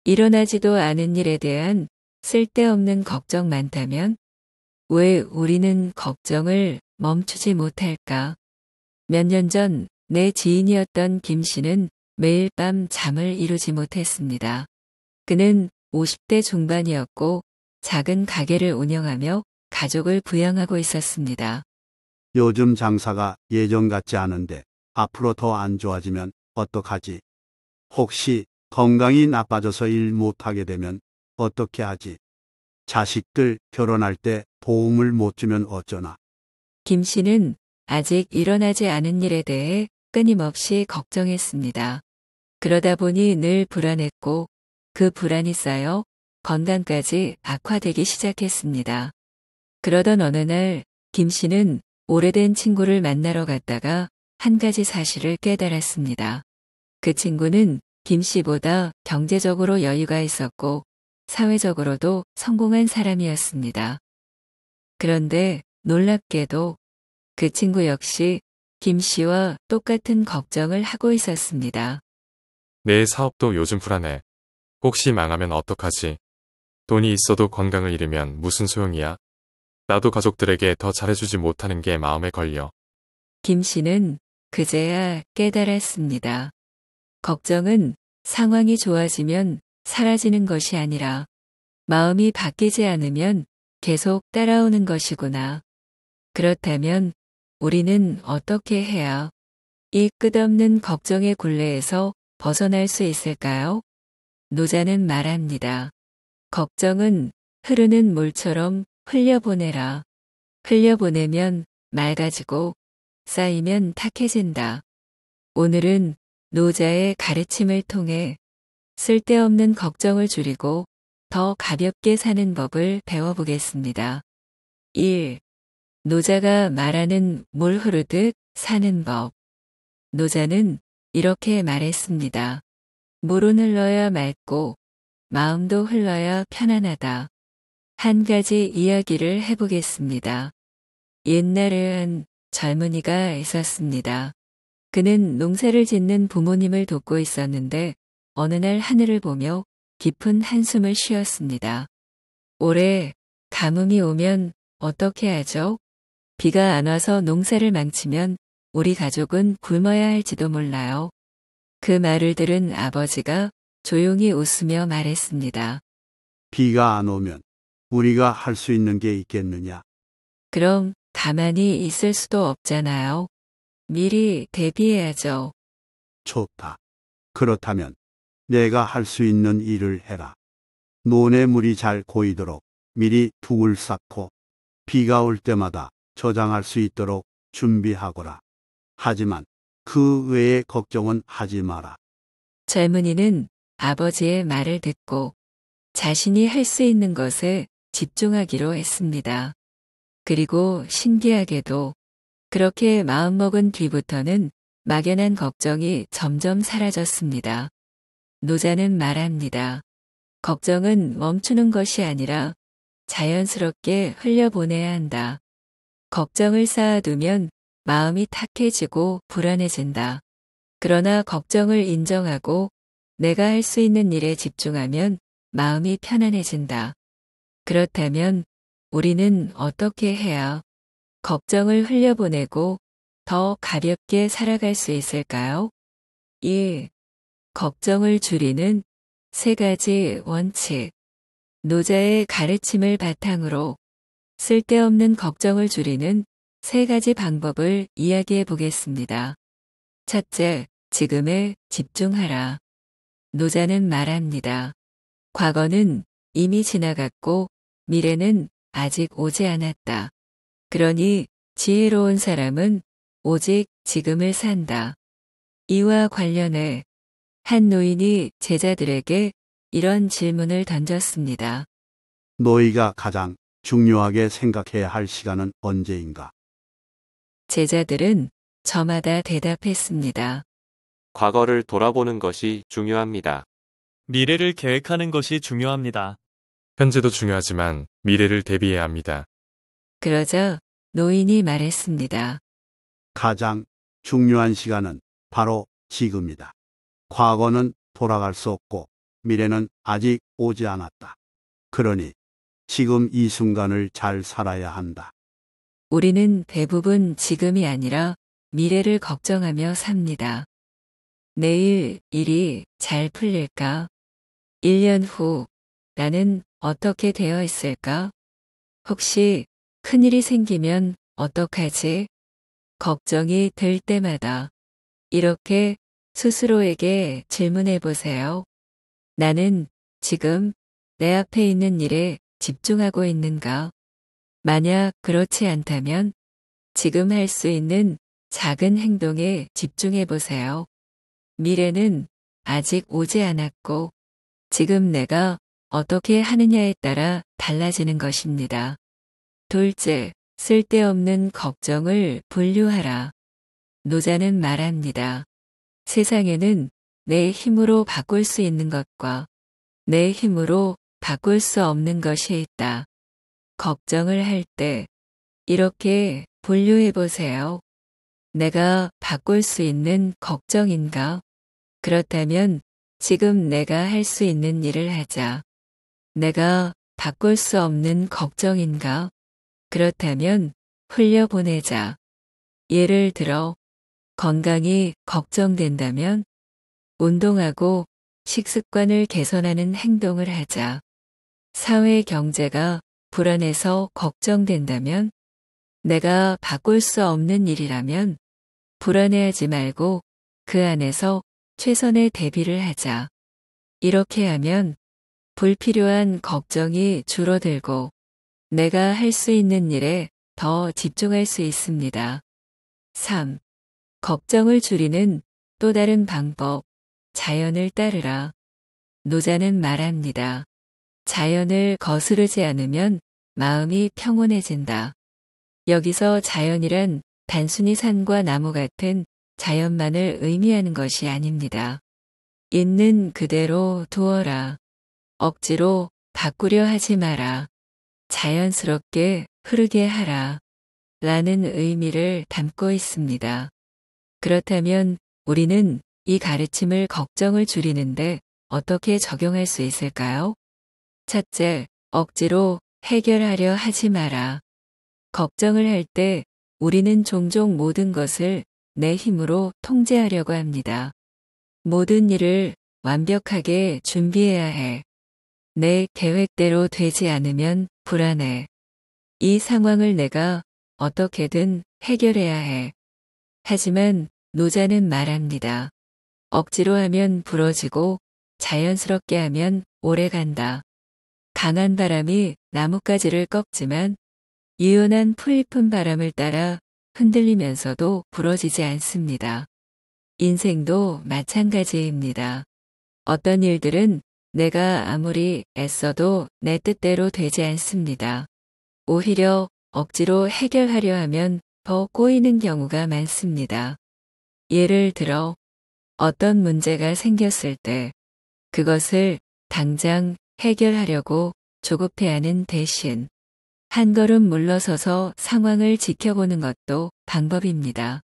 일어나지도 않은 일에 대한 쓸데없는 걱정 많다면 왜 우리는 걱정을 멈추지 못할까? 몇 년 전 내 지인이었던 김 씨는 매일 밤 잠을 이루지 못했습니다. 그는 50대 중반이었고 작은 가게를 운영하며 가족을 부양하고 있었습니다. 요즘 장사가 예전 같지 않은데 앞으로 더 안 좋아지면 어떡하지? 혹시 건강이 나빠져서 일 못하게 되면 어떻게 하지? 자식들 결혼할 때 도움을 못 주면 어쩌나? 김 씨는 아직 일어나지 않은 일에 대해 끊임없이 걱정했습니다. 그러다 보니 늘 불안했고 그 불안이 쌓여 건강까지 악화되기 시작했습니다. 그러던 어느 날 김 씨는 오래된 친구를 만나러 갔다가 한 가지 사실을 깨달았습니다. 그 친구는 김 씨보다 경제적으로 여유가 있었고 사회적으로도 성공한 사람이었습니다. 그런데 놀랍게도 그 친구 역시 김 씨와 똑같은 걱정을 하고 있었습니다. 내 사업도 요즘 불안해. 혹시 망하면 어떡하지? 돈이 있어도 건강을 잃으면 무슨 소용이야? 나도 가족들에게 더 잘해주지 못하는 게 마음에 걸려. 김 씨는 그제야 깨달았습니다. 걱정은 상황이 좋아지면 사라지는 것이 아니라 마음이 바뀌지 않으면 계속 따라오는 것이구나. 그렇다면 우리는 어떻게 해야 이 끝없는 걱정의 굴레에서 벗어날 수 있을까요? 노자는 말합니다. 걱정은 흐르는 물처럼 흘려보내라. 흘려보내면 맑아지고 쌓이면 탁해진다. 오늘은 노자의 가르침을 통해 쓸데없는 걱정을 줄이고 더 가볍게 사는 법을 배워보겠습니다. 1. 노자가 말하는 물 흐르듯 사는 법. 노자는 이렇게 말했습니다. 물은 흘러야 맑고 마음도 흘러야 편안하다. 한 가지 이야기를 해보겠습니다. 옛날엔 젊은이가 있었습니다. 그는 농사를 짓는 부모님을 돕고 있었는데 어느 날 하늘을 보며 깊은 한숨을 쉬었습니다. 올해 가뭄이 오면 어떻게 하죠? 비가 안 와서 농사를 망치면 우리 가족은 굶어야 할지도 몰라요. 그 말을 들은 아버지가 조용히 웃으며 말했습니다. 비가 안 오면 우리가 할 수 있는 게 있겠느냐? 그럼 가만히 있을 수도 없잖아요. 미리 대비해야죠. 좋다. 그렇다면 내가 할 수 있는 일을 해라. 논에 물이 잘 고이도록 미리 둑을 쌓고 비가 올 때마다 저장할 수 있도록 준비하거라. 하지만 그 외의 걱정은 하지 마라. 젊은이는 아버지의 말을 듣고 자신이 할 수 있는 것에 집중하기로 했습니다. 그리고 신기하게도 그렇게 마음먹은 뒤부터는 막연한 걱정이 점점 사라졌습니다. 노자는 말합니다. 걱정은 멈추는 것이 아니라 자연스럽게 흘려보내야 한다. 걱정을 쌓아두면 마음이 탁해지고 불안해진다. 그러나 걱정을 인정하고 내가 할 수 있는 일에 집중하면 마음이 편안해진다. 그렇다면 우리는 어떻게 해야 걱정을 흘려보내고 더 가볍게 살아갈 수 있을까요? 1. 걱정을 줄이는 3가지 원칙. 노자의 가르침을 바탕으로 쓸데없는 걱정을 줄이는 3가지 방법을 이야기해 보겠습니다. 첫째, 지금에 집중하라. 노자는 말합니다. 과거는 이미 지나갔고 미래는 아직 오지 않았다. 그러니 지혜로운 사람은 오직 지금을 산다. 이와 관련해 한 노인이 제자들에게 이런 질문을 던졌습니다. 너희가 가장 중요하게 생각해야 할 시간은 언제인가? 제자들은 저마다 대답했습니다. 과거를 돌아보는 것이 중요합니다. 미래를 계획하는 것이 중요합니다. 현재도 중요하지만 미래를 대비해야 합니다. 그러자 노인이 말했습니다. 가장 중요한 시간은 바로 지금이다. 과거는 돌아갈 수 없고 미래는 아직 오지 않았다. 그러니 지금 이 순간을 잘 살아야 한다. 우리는 대부분 지금이 아니라 미래를 걱정하며 삽니다. 내일 일이 잘 풀릴까? 1년 후 나는 어떻게 되어 있을까? 혹시 큰일이 생기면 어떡하지? 걱정이 들 때마다 이렇게 스스로에게 질문해 보세요. 나는 지금 내 앞에 있는 일에 집중하고 있는가? 만약 그렇지 않다면 지금 할 수 있는 작은 행동에 집중해 보세요. 미래는 아직 오지 않았고 지금 내가 어떻게 하느냐에 따라 달라지는 것입니다. 둘째, 쓸데없는 걱정을 분류하라. 노자는 말합니다. 세상에는 내 힘으로 바꿀 수 있는 것과 내 힘으로 바꿀 수 없는 것이 있다. 걱정을 할 때 이렇게 분류해 보세요. 내가 바꿀 수 있는 걱정인가? 그렇다면 지금 내가 할 수 있는 일을 하자. 내가 바꿀 수 없는 걱정인가? 그렇다면 흘려보내자. 예를 들어 건강이 걱정된다면 운동하고 식습관을 개선하는 행동을 하자. 사회 경제가 불안해서 걱정된다면 내가 바꿀 수 없는 일이라면 불안해하지 말고 그 안에서 최선의 대비를 하자. 이렇게 하면 불필요한 걱정이 줄어들고 내가 할 수 있는 일에 더 집중할 수 있습니다. 3. 걱정을 줄이는 또 다른 방법, 자연을 따르라. 노자는 말합니다. 자연을 거스르지 않으면 마음이 평온해진다. 여기서 자연이란 단순히 산과 나무 같은 자연만을 의미하는 것이 아닙니다. 있는 그대로 두어라. 억지로 바꾸려 하지 마라. 자연스럽게 흐르게 하라. 라는 의미를 담고 있습니다. 그렇다면 우리는 이 가르침을 걱정을 줄이는데 어떻게 적용할 수 있을까요? 첫째, 억지로 해결하려 하지 마라. 걱정을 할 때 우리는 종종 모든 것을 내 힘으로 통제하려고 합니다. 모든 일을 완벽하게 준비해야 해. 내 계획대로 되지 않으면 불안해. 이 상황을 내가 어떻게든 해결해야 해. 하지만 노자는 말합니다. 억지로 하면 부러지고 자연스럽게 하면 오래 간다. 강한 바람이 나뭇가지를 꺾지만 유연한 풀잎은 바람을 따라 흔들리면서도 부러지지 않습니다. 인생도 마찬가지입니다. 어떤 일들은 내가 아무리 애써도 내 뜻대로 되지 않습니다. 오히려 억지로 해결하려 하면 더 꼬이는 경우가 많습니다. 예를 들어 어떤 문제가 생겼을 때 그것을 당장 해결하려고 조급해하는 대신 한 걸음 물러서서 상황을 지켜보는 것도 방법입니다.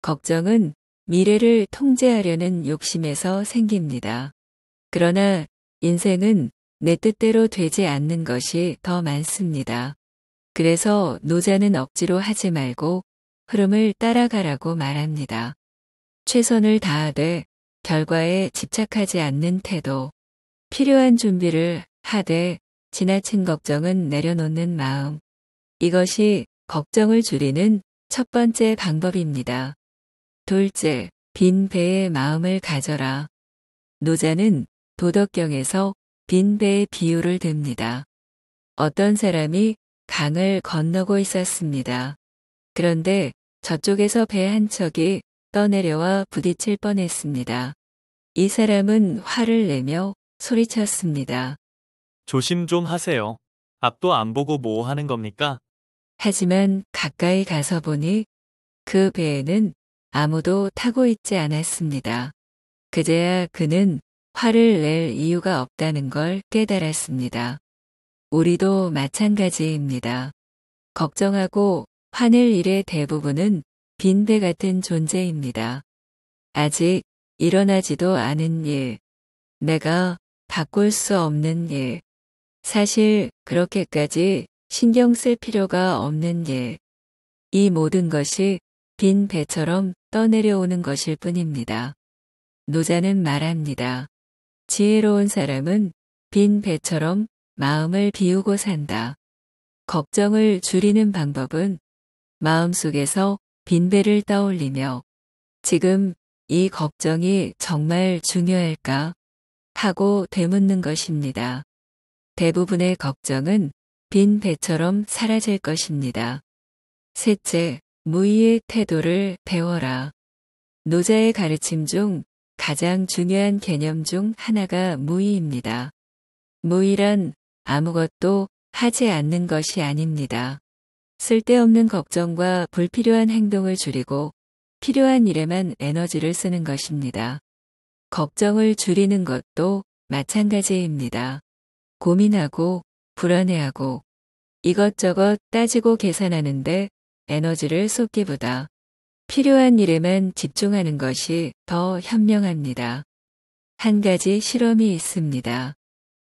걱정은 미래를 통제하려는 욕심에서 생깁니다. 그러나 인생은 내 뜻대로 되지 않는 것이 더 많습니다. 그래서 노자는 억지로 하지 말고 흐름을 따라가라고 말합니다. 최선을 다하되 결과에 집착하지 않는 태도, 필요한 준비를 하되 지나친 걱정은 내려놓는 마음. 이것이 걱정을 줄이는 첫 번째 방법입니다. 둘째, 빈 배의 마음을 가져라. 노자는 도덕경에서 빈 배의 비유를 듭니다. 어떤 사람이 강을 건너고 있었습니다. 그런데 저쪽에서 배 한 척이 떠내려와 부딪힐 뻔했습니다. 이 사람은 화를 내며 소리쳤습니다. 조심 좀 하세요. 앞도 안 보고 뭐 하는 겁니까? 하지만 가까이 가서 보니 그 배에는 아무도 타고 있지 않았습니다. 그제야 그는 화를 낼 이유가 없다는 걸 깨달았습니다. 우리도 마찬가지입니다. 걱정하고 화낼 일의 대부분은 빈배 같은 존재입니다. 아직 일어나지도 않은 일, 내가 바꿀 수 없는 일. 사실 그렇게까지 신경 쓸 필요가 없는 일. 이 모든 것이 빈 배처럼 떠내려오는 것일 뿐입니다. 노자는 말합니다. 지혜로운 사람은 빈 배처럼 마음을 비우고 산다. 걱정을 줄이는 방법은 마음속에서 빈 배를 떠올리며 지금 이 걱정이 정말 중요할까 하고 되묻는 것입니다. 대부분의 걱정은 빈 배처럼 사라질 것입니다. 셋째, 무의의 태도를 배워라. 노자의 가르침 중 가장 중요한 개념 중 하나가 무의입니다. 무의란 아무것도 하지 않는 것이 아닙니다. 쓸데없는 걱정과 불필요한 행동을 줄이고 필요한 일에만 에너지를 쓰는 것입니다. 걱정을 줄이는 것도 마찬가지입니다. 고민하고 불안해하고 이것저것 따지고 계산하는데 에너지를 쏟기보다 필요한 일에만 집중하는 것이 더 현명합니다. 한 가지 실험이 있습니다.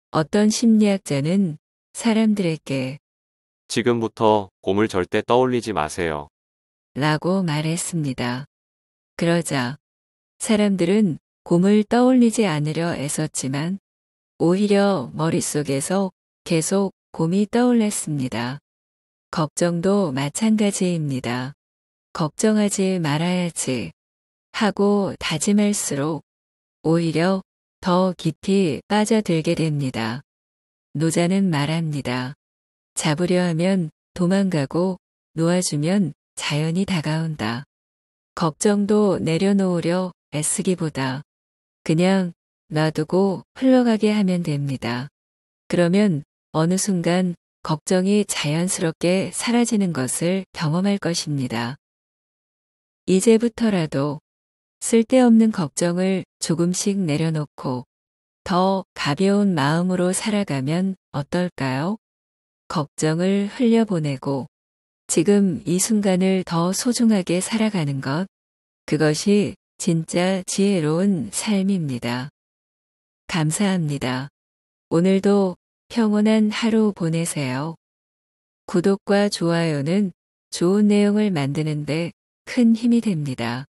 어떤 심리학자는 사람들에게 지금부터 곰을 절대 떠올리지 마세요. 라고 말했습니다. 그러자 사람들은 곰을 떠올리지 않으려 애썼지만 오히려 머릿속에서 계속 곰이 떠올랐습니다. 걱정도 마찬가지입니다. 걱정하지 말아야지 하고 다짐할수록 오히려 더 깊이 빠져들게 됩니다. 노자는 말합니다. 잡으려 하면 도망가고 놓아주면 자연이 다가온다. 걱정도 내려놓으려 애쓰기보다 그냥 놔두고 흘러가게 하면 됩니다. 그러면 어느 순간 걱정이 자연스럽게 사라지는 것을 경험할 것입니다. 이제부터라도 쓸데없는 걱정을 조금씩 내려놓고 더 가벼운 마음으로 살아가면 어떨까요? 걱정을 흘려보내고 지금 이 순간을 더 소중하게 살아가는 것, 그것이 진짜 지혜로운 삶입니다. 감사합니다. 오늘도 평온한 하루 보내세요. 구독과 좋아요는 좋은 내용을 만드는데 큰 힘이 됩니다.